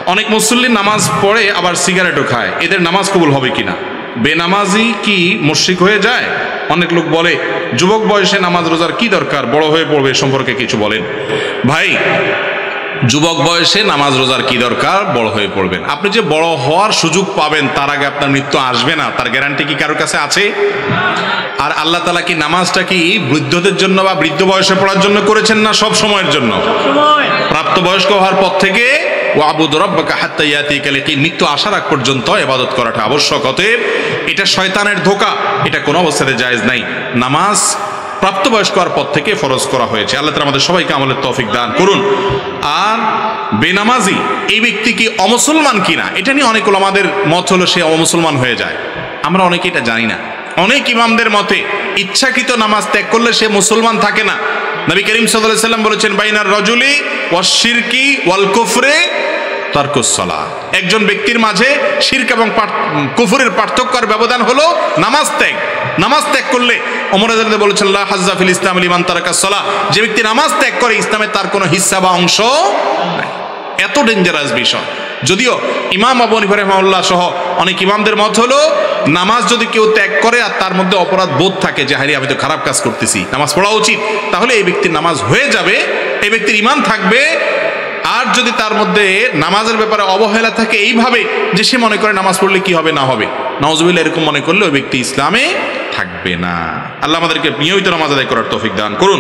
অনেক মুসল্লি নামাজ পড়ে আবার সিগারেটও খায়, এদের নামাজ কবুল হবে কিনা? বেনামাজি কি মুশরিক হয়ে যায়? অনেক লোক বলে যুবক বয়সে নামাজ রোজার কি দরকার, বড় হয়ে পড়বে, সম্পর্কে কিছু বলেন। ভাই, যুবক বয়সে নামাজ রোজার কি দরকার, বড় হয়ে পড়বেন। আপনি যে বড় হওয়ার সুযোগ পাবেন তার আগে আপনার মৃত্যু আসবে না, তার গ্যারান্টি কি কারোর কাছে আছে? আর আল্লাহ তাআলা কি নামাজটা কি বৃদ্ধদের জন্য বা বৃদ্ধ বয়সে পড়ার জন্য করেছেন না সব সময়ের জন্য? প্রাপ্তবয়স্ক হওয়ার পর থেকে ওয়াবুদ রাব্বাকা হাত্তা ইয়াতিকাল ইয়াকিন, মৃত্যু আসার আগ পর্যন্ত ইবাদত করাটা আবশ্যক। অতএব এটা শয়তানের ধোঁকা, এটা কোনো অবস্থাতে জায়েজ নাই। নামাজ প্রাপ্তবয়স্ক হওয়ার পর থেকে ফরজ করা হয়েছে। আল্লাহ তাআলা আমাদের সবাইকে আমলের তৌফিক দান করুন। আর বেনামাজি এই ব্যক্তি কি অমুসলমান কিনা, এটা নিয়ে অনেক ওলামাদের মত হলো সে অমুসলমান হয়ে যায়। আমরা অনেকে এটা জানি না। অনেক ইমামদের মতে ইচ্ছাকৃত নামাজ ত্যাগ করলে সে মুসলমান থাকে না। নবী করিম সাল্লাল্লাহু আলাইহি ওয়াসাল্লাম বলেছেন, বাইনার রাজুলি ওয়াশ শিরকি ওয়াল কুফরি তারকুস সালাহ। একজন ব্যক্তির মাঝে শিরক এবং কুফরের পার্থক্য আর ব্যবধান হলো নামাজ ত্যাগ। নামাজ ত্যাগ করলে ওমর রাদিয়াল্লাহু বলেছেন, লা হাজ্জা ফিল ইসলাম লিমান তারাকাস সালাহ, যে ব্যক্তি নামাজ ত্যাগ করে ইসলামে তার কোনো হিস্সা বা অংশ নাই। এত ডেঞ্জারাস বিষয়। যদিও ইমাম আবু হানিফা রাহিমাহুল্লাহ সহ অনেক ইমামদের মত হলো নামাজ যদি কেউ ত্যাগ করে আর তার মধ্যে অপরাধ বোধ থাকে যে হারি আমি তো খারাপ কাজ করতেছি, নামাজ পড়া উচিত, তাহলে এই ব্যক্তির নামাজ হয়ে যাবে, এই ব্যক্তির ঈমান থাকবে। আর যদি তার মধ্যে নামাজের ব্যাপারে অবহেলা থাকে এইভাবে যে সে মনে করে নামাজ পড়লে কি হবে না হবে, নাউজুবিল্লাহ, এরকম মনে করলে ওই ব্যক্তি ইসলামে থাকবে না। আল্লাহ আমাদেরকে নিয়মিত নামাজ আদায় করার তৌফিক দান করুন।